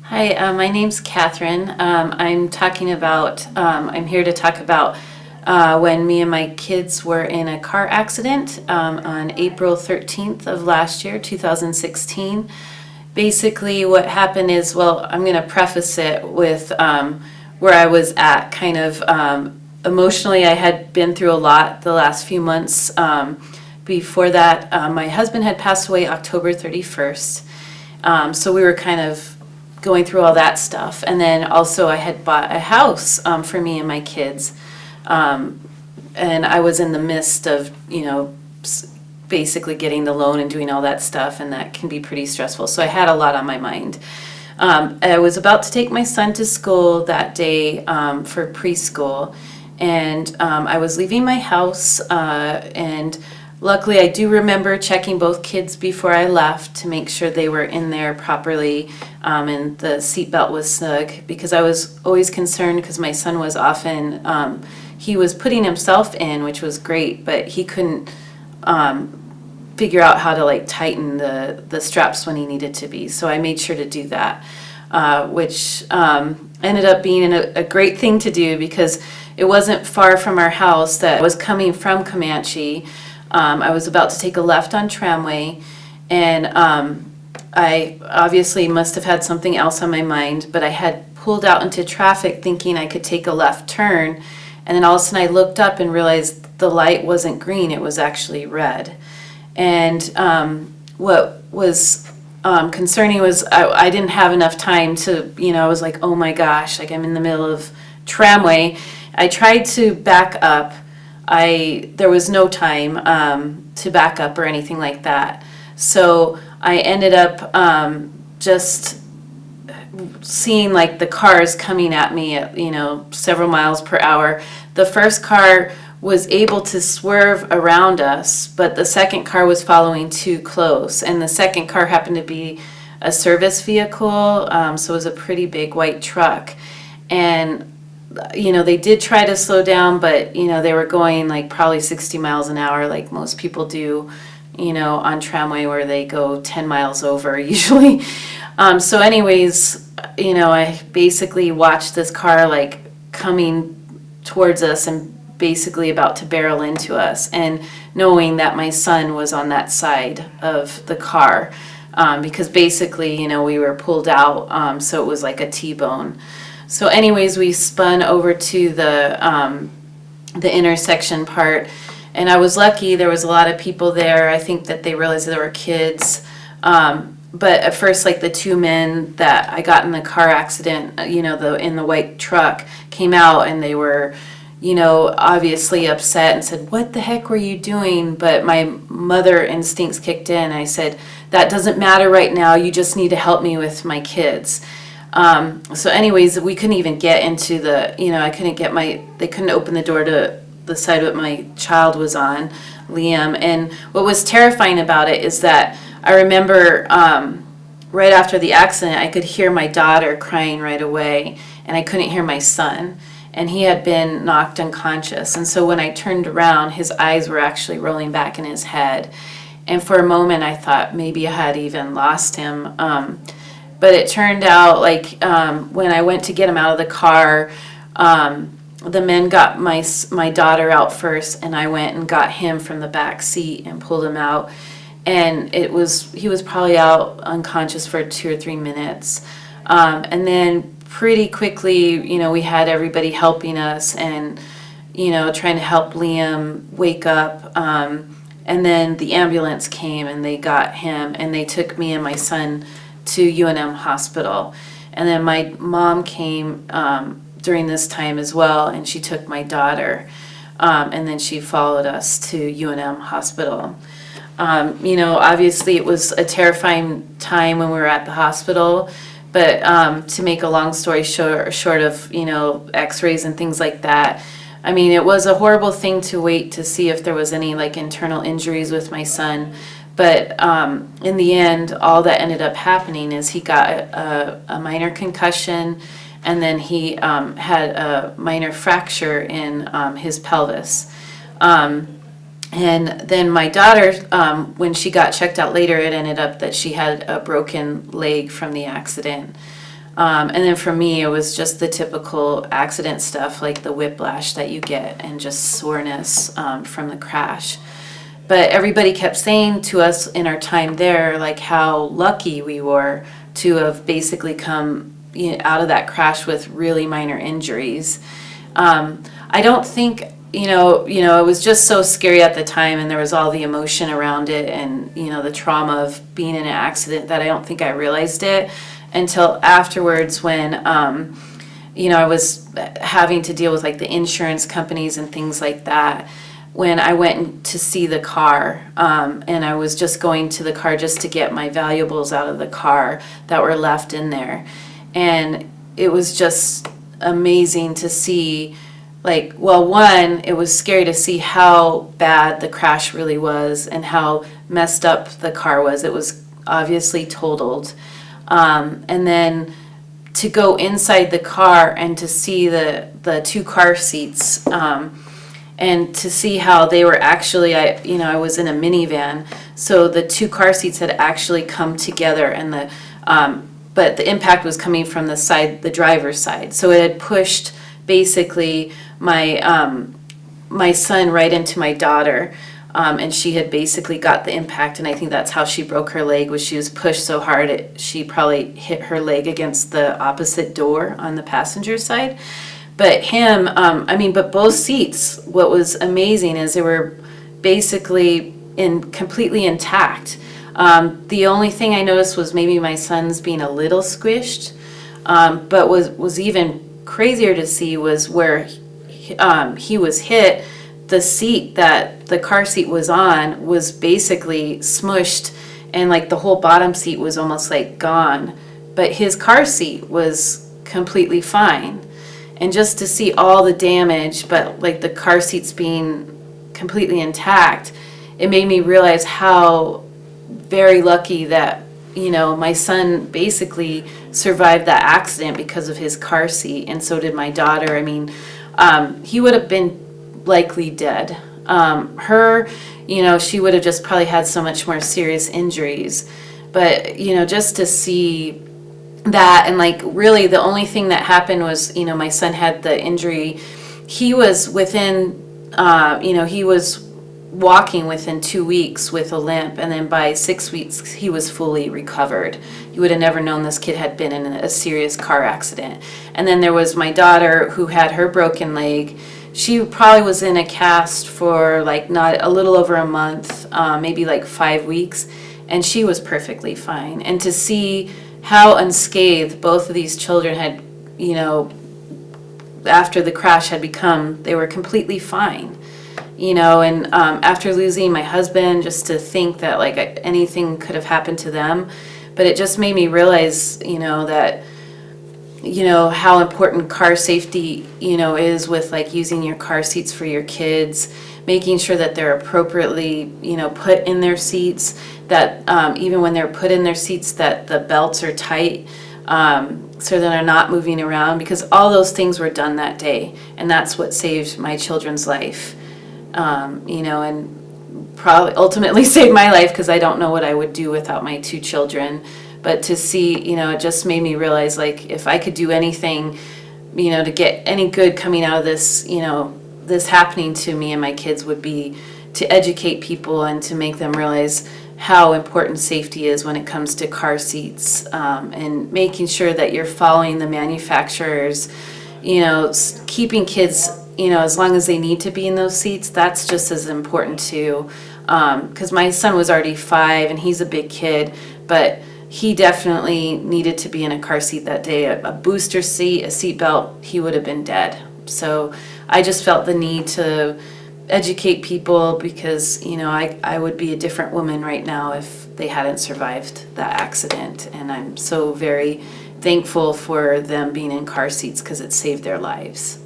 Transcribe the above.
Hi, my name's Catherine. I'm here to talk about when me and my kids were in a car accident on April 13th of last year, 2016. Basically, what happened is, well, I'm going to preface it with where I was at. Kind of emotionally, I had been through a lot the last few months. Before that, my husband had passed away October 31st. So we were kind of going through all that stuff. And then also I had bought a house for me and my kids. And I was in the midst of, basically getting the loan and doing all that stuff, and that can be pretty stressful. So I had a lot on my mind. I was about to take my son to school that day for preschool, and I was leaving my house, and luckily I do remember checking both kids before I left to make sure they were in there properly, and the seatbelt was snug, because I was always concerned because my son was often, he was putting himself in, which was great, but he couldn't figure out how to tighten the straps when he needed to be. So I made sure to do that, which ended up being a great thing to do, because it wasn't far from our house that was coming from Comanche. I was about to take a left on Tramway, and I obviously must have had something else on my mind, but I had pulled out into traffic thinking I could take a left turn, and then all of a sudden I looked up and realized the light wasn't green, it was actually red. And what was concerning was I didn't have enough time to, I was like, oh my gosh, I'm in the middle of Tramway. I tried to back up. There was no time to back up or anything like that. So I ended up just seeing the cars coming at me at, several miles per hour. The first car was able to swerve around us, but the second car was following too close. And the second car happened to be a service vehicle, so it was a pretty big white truck. And they did try to slow down, but they were going probably 60 miles an hour, like most people do, on Tramway, where they go 10 miles over usually. So anyways, I basically watched this car coming towards us and basically about to barrel into us, and knowing that my son was on that side of the car, because basically, we were pulled out, so it was like a T-bone. So anyways, we spun over to the intersection part, and I was lucky. There was a lot of people there. I think that they realized there were kids. But at first, the two men that I got in the car accident, in the white truck, came out, and they were, obviously upset and said, "What the heck were you doing?" But my mother instincts kicked in. I said, "That doesn't matter right now. You just need to help me with my kids." So anyways, we couldn't even get into they couldn't open the door to the side that my child was on, Liam. And what was terrifying about it is that I remember right after the accident, I could hear my daughter crying right away, and I couldn't hear my son. And he had been knocked unconscious. And so when I turned around, his eyes were actually rolling back in his head. And for a moment, I thought maybe I had even lost him. But it turned out when I went to get him out of the car, the men got my daughter out first, and I went and got him from the back seat and pulled him out. And he was probably out unconscious for 2 or 3 minutes. And then pretty quickly, we had everybody helping us and, trying to help Liam wake up. And then the ambulance came and they got him, and they took me and my son to UNM Hospital. And then my mom came during this time as well, and she took my daughter. And then she followed us to UNM Hospital. Obviously it was a terrifying time when we were at the hospital, but to make a long story short of, x-rays and things like that, I mean, it was a horrible thing to wait to see if there was any internal injuries with my son. But in the end, all that ended up happening is he got a minor concussion, and then he had a minor fracture in his pelvis. And then my daughter, when she got checked out later, it ended up that she had a broken leg from the accident. And then for me, it was just the typical accident stuff, like the whiplash that you get and just soreness from the crash. But everybody kept saying to us in our time there, like how lucky we were to have basically come out of that crash with really minor injuries. I don't think, it was just so scary at the time, and there was all the emotion around it and, the trauma of being in an accident, that I don't think I realized it until afterwards when, I was having to deal with like the insurance companies and things like that. When I went to see the car, and I was just going to the car just to get my valuables out of the car that were left in there. And it was just amazing to see, like, well, one, it was scary to see how bad the crash really was and how messed up the car was. It was obviously totaled. And then to go inside the car and to see the two car seats, and to see how they were actually, I was in a minivan, so the two car seats had actually come together, and but the impact was coming from the driver's side, so it had pushed basically my son right into my daughter, and she had basically got the impact, and I think that's how she broke her leg. Was she was pushed so hard she probably hit her leg against the opposite door on the passenger side. But but both seats, what was amazing is they were basically completely intact. The only thing I noticed was maybe my son's being a little squished, but was even crazier to see was where he was hit. The seat that the car seat was on was basically smushed, and like the whole bottom seat was almost like gone, but his car seat was completely fine. And just to see all the damage, but like the car seats being completely intact, it made me realize how very lucky that, my son basically survived that accident because of his car seat, and so did my daughter. I mean, he would have been likely dead. She would have just probably had so much more serious injuries. But, just to see that, and like really the only thing that happened was, my son had the injury. He was he was walking within 2 weeks with a limp, and then by 6 weeks he was fully recovered. You would have never known this kid had been in a serious car accident. And then there was my daughter who had her broken leg. She probably was in a cast for like not a little over a month, maybe like 5 weeks, and she was perfectly fine. And to see how unscathed both of these children had, after the crash had become, they were completely fine, and after losing my husband, just to think that like anything could have happened to them. But it just made me realize, that, how important car safety, is with like using your car seats for your kids, making sure that they're appropriately, put in their seats, that even when they're put in their seats, that the belts are tight, so that they're not moving around, because all those things were done that day, and that's what saved my children's life, and probably ultimately saved my life, because I don't know what I would do without my two children. But to see, it just made me realize, like, if I could do anything, to get any good coming out of this, this happening to me and my kids, would be to educate people and to make them realize how important safety is when it comes to car seats, and making sure that you're following the manufacturers, keeping kids, as long as they need to be in those seats. That's just as important too, because my son was already 5 and he's a big kid, but he definitely needed to be in a car seat that day. A booster seat, a seat belt, he would have been dead. So I just felt the need to educate people, because I would be a different woman right now if they hadn't survived that accident, and I'm so very thankful for them being in car seats, because it saved their lives.